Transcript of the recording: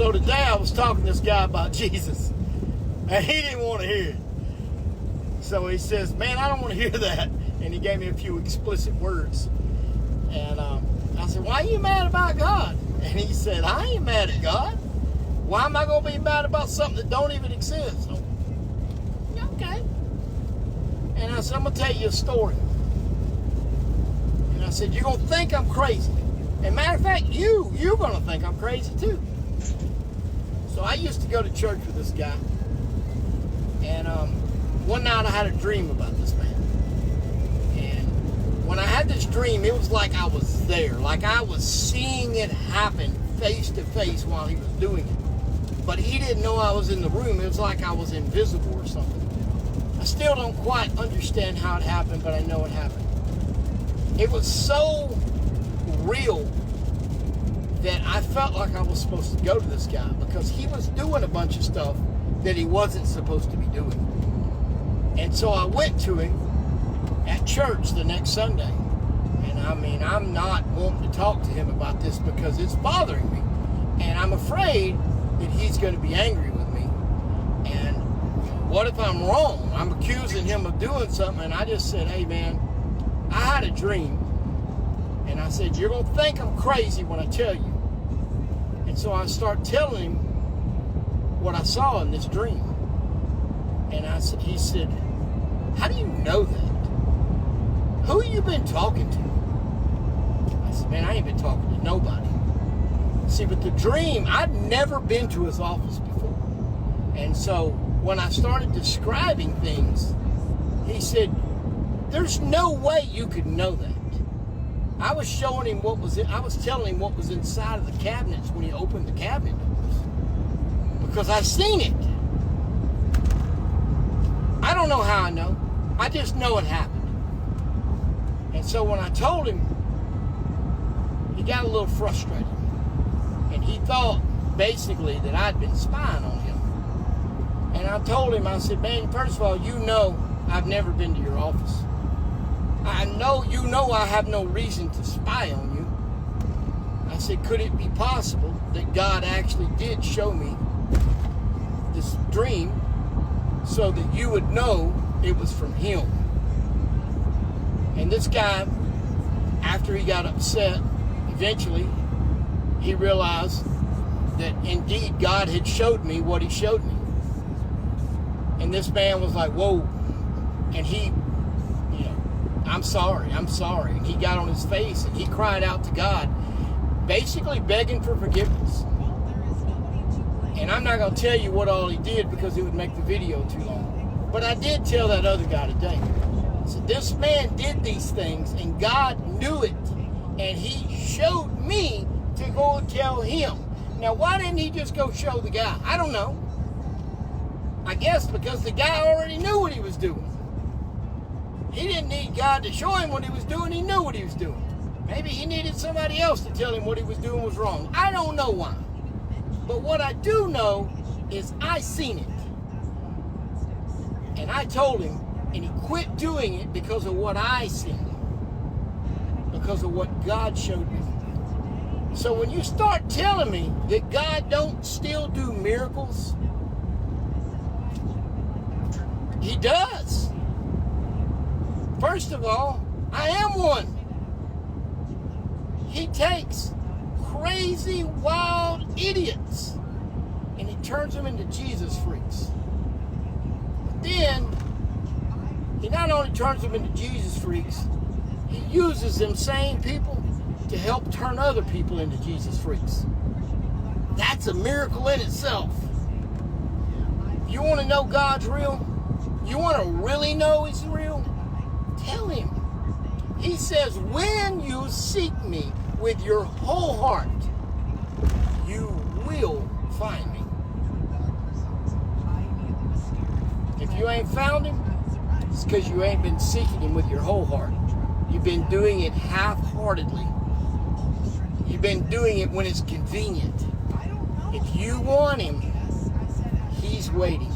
So today I was talking to this guy about Jesus, and he didn't want to hear it. So he says, man, I don't want to hear that. And he gave me a few explicit words. And I said, why are you mad about God? And he said, I ain't mad at God. Why am I going to be mad about something that don't even exist? Okay. And I said, I'm going to tell you a story. And I said, you're going to think I'm crazy. And matter of fact, you're going to think I'm crazy too. So I used to go to church with this guy. And one night I had a dream about this man. And when I had this dream, it was like I was there. Like I was seeing it happen face to face while he was doing it. But he didn't know I was in the room. It was like I was invisible or something. I still don't quite understand how it happened, but I know it happened. It was so real that I felt like I was supposed to go to this guy because he was doing a bunch of stuff that he wasn't supposed to be doing. And so I went to him at church the next Sunday. And I mean, I'm not wanting to talk to him about this because it's bothering me. And I'm afraid that he's going to be angry with me. And what if I'm wrong? I'm accusing him of doing something. And I just said, hey man, I had a dream. And I said, you're going to think I'm crazy when I tell you. And so I start telling him what I saw in this dream. And he said, how do you know that? Who you been talking to? I said, man, I ain't been talking to nobody. See, but the dream, I'd never been to his office before. And so when I started describing things, he said, there's no way you could know that. I was showing him I was telling him what was inside of the cabinets when he opened the cabinet doors. Because I've seen it. I don't know how I know. I just know it happened. And so when I told him, he got a little frustrated. And he thought basically that I'd been spying on him. And I told him, I said, man, first of all, you know I've never been to your office. I know I have no reason to spy on you. I said, could it be possible that God actually did show me this dream so that you would know it was from him? And this guy, after he got upset, eventually he realized that indeed God had showed me what he showed me. And this man was like, whoa. And he, I'm sorry. And he got on his face and he cried out to God, basically begging for forgiveness. And I'm not going to tell you what all he did because it would make the video too long. But I did tell that other guy today. So this man did these things and God knew it. And he showed me to go tell him. Now, why didn't he just go show the guy? I don't know. I guess because the guy already knew what he was doing. He didn't need God to show him what he was doing. He knew what he was doing. Maybe he needed somebody else to tell him what he was doing was wrong. I don't know why. But what I do know is I seen it. And I told him, and he quit doing it because of what I seen. Because of what God showed me. So when you start telling me that God don't still do miracles, he does. First of all, I am one. He takes crazy, wild idiots and he turns them into Jesus freaks. But then, he not only turns them into Jesus freaks, he uses them same people to help turn other people into Jesus freaks. That's a miracle in itself. You want to know God's real? You want to really know He's real? Tell Him. He says, when you seek me with your whole heart, you will find me. If you ain't found Him, it's because you ain't been seeking Him with your whole heart. You've been doing it half-heartedly. You've been doing it when it's convenient. If you want Him, He's waiting.